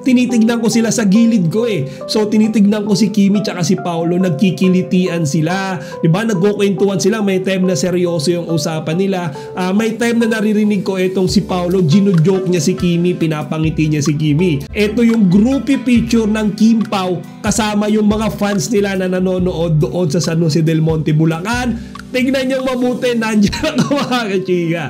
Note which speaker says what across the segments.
Speaker 1: tinitignan ko sila sa gilid ko eh. So tinitignan ko si Kimi tsaka si Paolo, nagkikilitian sila, di ba? Nagkukwentuhan sila, may time na seryoso yung usapan nila. May time na naririnig ko etong si Paolo, gino-joke niya si Kimi, pinapangiti niya si Kimi. Ito yung groupie picture ng Kim Pao kasama yung mga fans nila na nanonood doon sa San Jose del Monte, Bulacan. Tignan niyong mabuti, nandiyan ako mga kachika.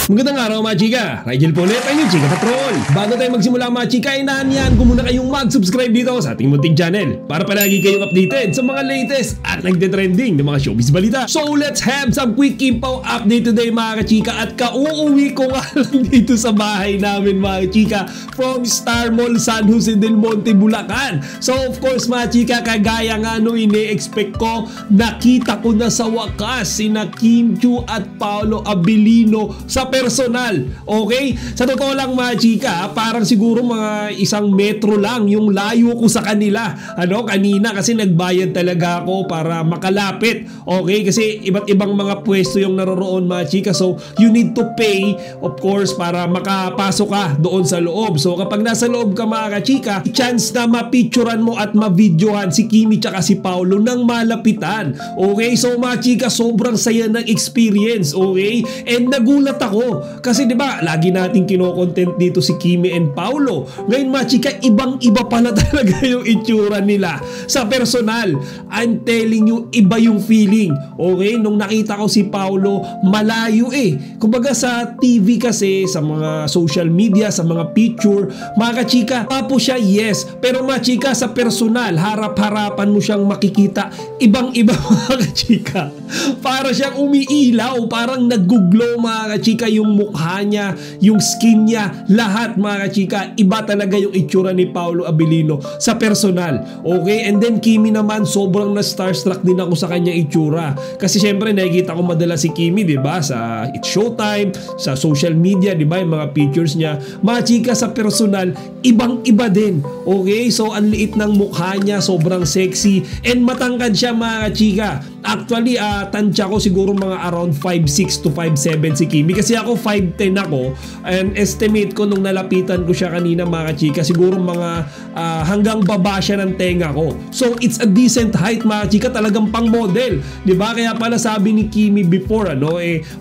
Speaker 1: Magandang araw mga chika, Rigel po ulit ang yung Chika Patrol. Bago tayo magsimula mga chika, inaanyan ko muna kayong mag-subscribe dito sa ating munting channel para palagi kayong updated sa mga latest at nagde-trending ng mga showbiz balita. So let's have some quick Kim Pao update today mga kachika, at kauuwi ko nga lang dito sa bahay namin mga chika from Star Mall San Jose del Monte, Bulacan. So of course mga chika, kagaya nga nung ine-expect ko, nakita ko na sa wakas sina Kim Chiu at Paolo Abilino sa personal. Okay? Sa totoo lang mga chika, parang siguro mga 1 metro lang yung layo ko sa kanila. Kanina kasi nagbayad talaga ako para makalapit. Okay? Kasi iba't ibang mga pwesto yung naroroon mga chika. So, you need to pay, of course, para makapasok ka doon sa loob. So, kapag nasa loob ka mga chika, chance na mapicturan mo at mavideohan si Kimi tsaka si Paolo ng malapitan. Okay? So, mga chika, sobrang saya ng experience. Okay? And nagulat ako kasi 'di ba, lagi nating kino-content dito si Kimi and Paolo. Ngayon mga chika, ibang-iba pala talaga yung itsura nila sa personal. I'm telling you, iba yung feeling. Okay? Nung nakita ko si Paolo, malayo eh. Kumbaga sa TV kasi, sa mga social media, sa mga picture, mga chika, papo siya, yes. Pero mga chika, sa personal, harap-harapan mo siyang makikita, ibang-iba mga chika. Para siyang umiilaw, parang nag-glow mga chika, yung mukha niya, yung skin niya, lahat mga chika, iba talaga yung itsura ni Paolo Abilino sa personal. Okay? And then Kimi naman, sobrang na-starstruck din ako sa kanyang itsura. Kasi syempre nakikita ko madalas si Kimi, 'di ba? Sa It's Showtime, sa social media, 'di ba? Yung mga pictures niya. Mga chika, sa personal, ibang-iba din. Okay? So ang liit ng mukha niya, sobrang sexy, and matangkad siya mga chika. Actually, tansya ko siguro mga around 5'6 to 5'7 si Kimi. Kasi ako 5'10 ako, and estimate ko nung nalapitan ko siya kanina mga chika, siguro mga hanggang baba siya ng tenga ko. So it's a decent height mga chika, talagang pang model, 'di ba? Kaya pala sabi ni Kimi before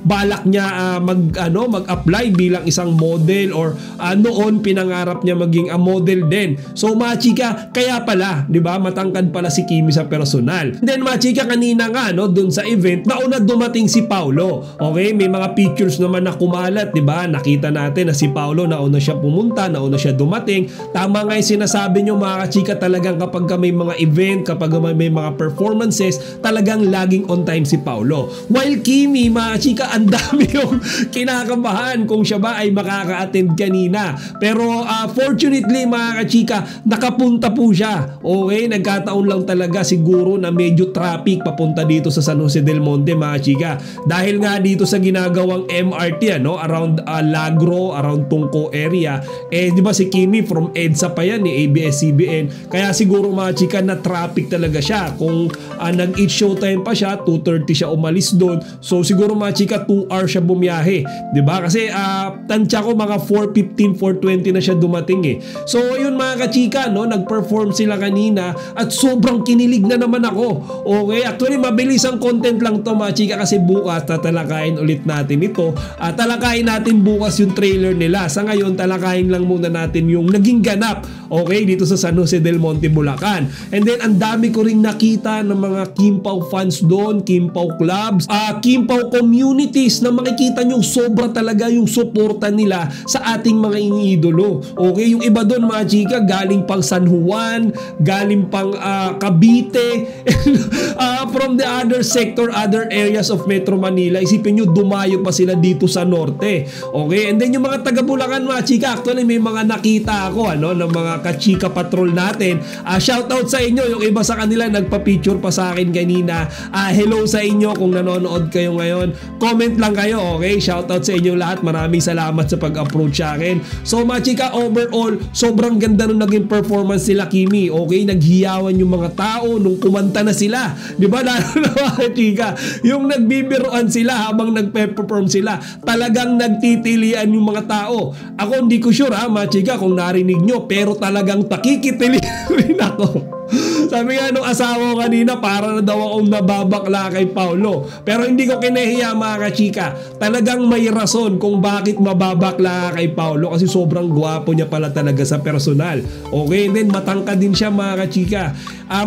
Speaker 1: balak niya mag-apply bilang isang model, or noon pinangarap niya maging model din. So mga chika, kaya pala, 'di ba, matangkad pala si Kimi sa personal. Then mga chika, kanina nga doon sa event, nauna dumating si Paolo. Okay, may mga pictures naman na kumalat, 'di ba? Nakita natin na si Paolo nauna siya pumunta, nauna siya dumating. Tama nga 'yung sinasabi niyo mga chika, talagang kapag may mga event, kapag may mga performances, talagang laging on time si Paolo. While Kimi mga chika, ang dami yung kinakabahan kung siya ba ay makaka-attend kanina. Pero fortunately mga chika, nakapunta po siya. Okay, nagkataon lang talaga siguro na medyo traffic papunta dito sa San Jose del Monte mga chika. Dahil nga dito sa ginagawang MRT around Lagro, around Tungco area, di ba si Kimi from EDSA pa yan, ABS-CBN. Kaya siguro mga chika, na traffic talaga siya. Kung nag-eat showtime pa siya, 2:30 siya umalis doon. So siguro mga chika, 2 hours siya bumiyahe, di ba? Kasi tansya ko mga 4:15, 4:20 na siya dumating eh. So yun mga kachika, nag-perform sila kanina at sobrang kinilig na naman ako. Okay, actually mabilis ang content lang to mga chika, kasi bukas tatalakayin ulit natin ito. Talakayin natin bukas yung trailer nila. Sa ngayon, talakayin lang muna natin yung naging ganap, okay, dito sa San Jose del Monte, Bulacan. And then ang dami ko ring nakita ng mga Kim Pao fans doon, Kim Pao clubs, Kim Pao communities, na makikita nyo sobra talaga yung suporta nila sa ating mga iniidolo. Okay, yung iba doon mga chika, galing pang San Juan, galing pang Cavite, from the other sector, other areas of Metro Manila. Isipin nyo, dumayo pa sila dito sa norte. Okay, and then yung mga taga Bulacan mga chika, actually may mga nakita ako ng mga ka-Chika Patrol natin. Shoutout sa inyo, yung iba sa kanila nagpa-picture pa sa akin kanina. Hello sa inyo kung nanonood kayo ngayon. Comment lang kayo, okay? Shoutout sa inyo lahat. Maraming salamat sa pag-approach sa akin. So mga chika, overall, sobrang ganda nung naging performance nila Kimi. Okay, naghiyawan yung mga tao nung kumanta na sila. Di ba? Lalo mga chika, yung nagbibiroan sila habang nagpe-perform sila, talagang nagtitilian yung mga tao. Ako hindi ko sure mga chika kung narinig nyo, pero talagang takikitilian rin ako. Sabi nga nung asawa ko kanina, para na daw akong nababakla kay Paulo. Pero hindi ko kinahiya mga kachika. Talagang may rason kung bakit mababakla kay Paulo, kasi sobrang gwapo niya pala talaga sa personal. Okay, and then matangkad din siya mga kachika.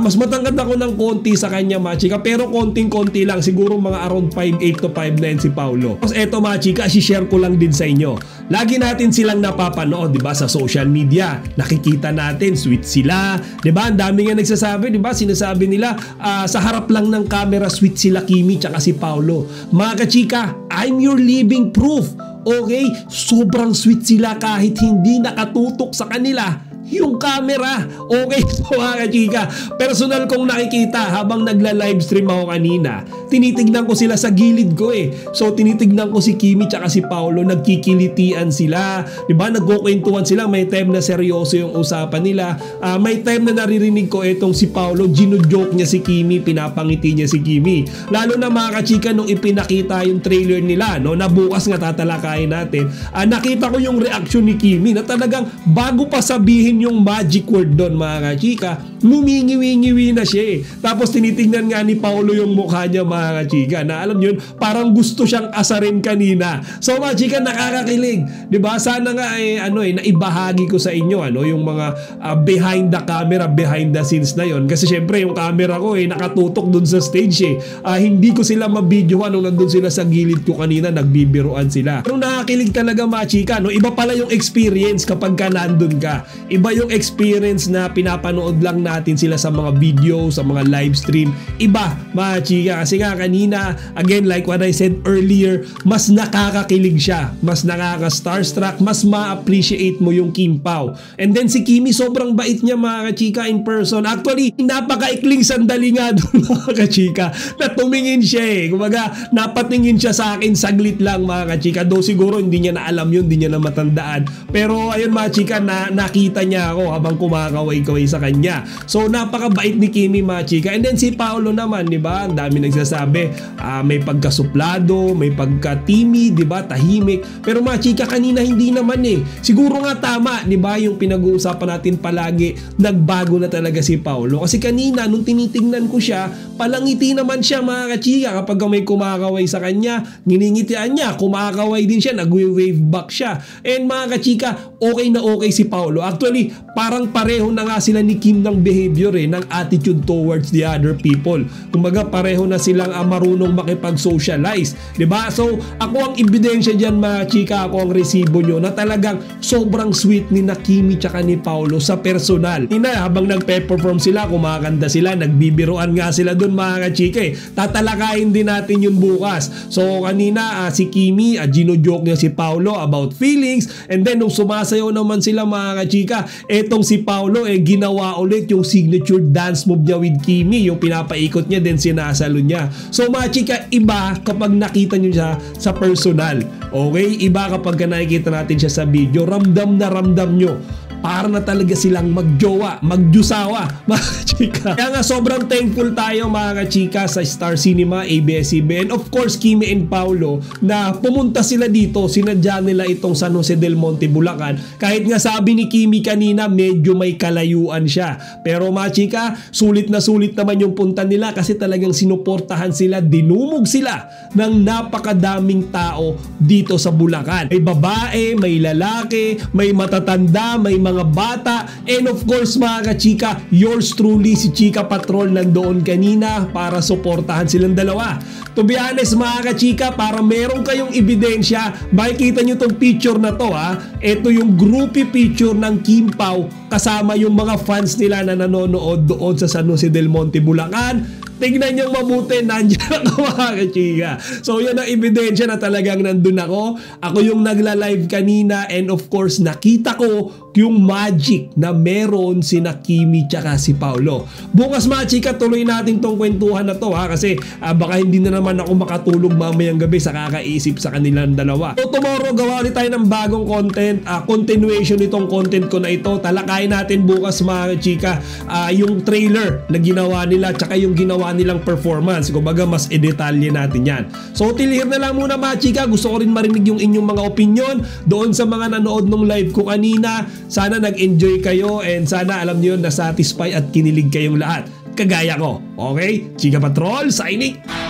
Speaker 1: Mas matangkad ako ng konti sa kanya mga chika, pero konting-konti lang. Siguro mga around 5'8 to 5'9 si Paulo. Tapos eto mga chika, share ko lang din sa inyo. Lagi natin silang napapanood, di ba, sa social media. Nakikita natin, sweet sila. Di ba, ang dami nga nagsasabi, di ba, sinasabi nila, sa harap lang ng camera, sweet sila Kimi tsaka si Paulo. Mga kachika, I'm your living proof. Okay, sobrang sweet sila kahit hindi nakatutok sa kanila yung camera. Okay, so mga kachika, personal kong nakikita habang nagla-livestream ako kanina, tinitignan ko sila sa gilid ko eh. So tinitignan ko si Kimi tsaka si Paulo, nagkikilitian sila, diba, nagkukwentuhan sila, may time na seryoso yung usapan nila, may time na naririnig ko etong si Paulo, gino-joke niya si Kimi, pinapangiti niya si Kimi. Lalo na mga kachika, nung ipinakita yung trailer nila, no, na bukas nga tatalakayin natin, nakita ko yung reaction ni Kimi na talagang bago pa sabihin yung magic word doon mga kachika, lumingiwi-ngiwi na siya eh. Tapos tinitingnan nga ni Paulo yung mukha niya mga kachika, na alam yun, parang gusto siyang asarin kanina. So mga kachika, nakakakilig, diba? Sana nga naibahagi ko sa inyo yung mga behind the camera, behind the scenes na yon. Kasi syempre yung camera ko nakatutok dun sa stage eh. Hindi ko sila mabidyohan nung nandun sila sa gilid ko kanina, nagbibiruan sila. Pero nakakilig talaga mga kachika, no? Iba pala yung experience kapag ka nandun ka. Iba yung experience na pinapanood lang natin sila sa mga video, sa mga live stream. Iba mga chika, kasi nga kanina, again like what I said earlier, mas nakakakilig siya, mas nakaka-starstruck, mas ma-appreciate mo yung Kim Pao. And then si Kimi, sobrang bait niya mga kachika in person. Actually, napakaikling sandali nga doon mga kachika, na tumingin siya eh. Kumaga, napatingin siya sa akin saglit lang mga kachika. Do siguro hindi niya na alam yun, hindi niya na matandaan. Pero ayun mga chika, nakita niya ako habang kumakaway-kaway sa kanya. So napakabait ni Kimi mga chika. And then si Paulo naman, di ba? Ang dami nagsasabi, may pagkasuplado, may pagka-timid, di ba? Tahimik. Pero mga chika, kanina hindi naman eh. Siguro nga tama, di ba? Yung pinag-uusapan natin palagi, nagbago na talaga si Paulo. Kasi kanina nung tinitingnan ko siya, palangiti naman siya mga kachika. Kapag may kumakaway sa kanya, nginingitian niya, kumakaway din siya, nagwe-wave back siya. And mga kachika, okay na okay si Paulo. Actually, parang pareho na nga sila ni Kim ng behavior ng attitude towards the other people. Kumbaga pareho na silang marunong makipag-socialize, diba? So ako ang ebidensya dyan mga chika, ako ang resibo nyo na talagang sobrang sweet ni na Kimi tsaka ni Paulo sa personal. Habang nagpe-perform sila, kumakanta sila, nagbibiroan nga sila dun mga chika eh. Tatalakayin din natin yun bukas. So kanina si Kimi, gino-joke niya si Paulo about feelings, and then nung sumasayaw naman sila mga chika, etong si Paulo ginawa ulit yung signature dance move niya with Kimi, yung pinapaikot niya then sinasalo niya. So mga chika, iba kapag nakita niyo siya sa personal. Okay? Iba kapag nakikita natin siya sa video, ramdam na ramdam nyo. Para na talaga silang magjowa, magjusawa, mga chika. Kaya nga sobrang thankful tayo mga chika sa Star Cinema, ABS-CBN, of course Kimi and Paulo, na pumunta sila dito, sinadya nila itong San Jose del Monte, Bulacan. Kahit nga sabi ni Kimi kanina, medyo may kalayuan siya. Pero mga chika, sulit na sulit naman yung punta nila kasi talagang sinuportahan sila, dinumog sila ng napakadaming tao dito sa Bulacan. May babae, may lalaki, may matatanda, may mga bata, and of course mga kachika, yours truly si Chika Patrol nandoon kanina para suportahan silang dalawa. To be honest mga kachika, para meron kayong ebidensya, makikita nyo tong picture na to ito yung groupie picture ng Kim Pao kasama yung mga fans nila na nanonood doon sa San Jose del Monte, Bulacan. Tignan nyo mabuti, nandiyan ako mga kachika. So yan ang ebidensya na talagang nandun ako. Ako yung nagla-live kanina, and of course nakita ko yung magic na meron si Kimi tsaka si Paulo. Bukas mga chika, tuloy natin tong kwentuhan na to kasi baka hindi na naman ako makatulog mamayang gabi sa kakaisip sa kanilang dalawa. So tomorrow gawa ulit tayo ng bagong content, continuation nitong content ko na ito. Talakayin natin bukas mga chika yung trailer na ginawa nila tsaka yung ginawa ginagawa nilang performance. Kumbaga mas edetalye natin yan. So till here na lang muna mga chika. Gusto ko rin marinig yung inyong mga opinion doon sa mga nanood ng live ko kanina. Sana nag-enjoy kayo and sana alam niyo na satisfy at kinilig kayong lahat. Kagaya ko. Okay? Chika Patrol signing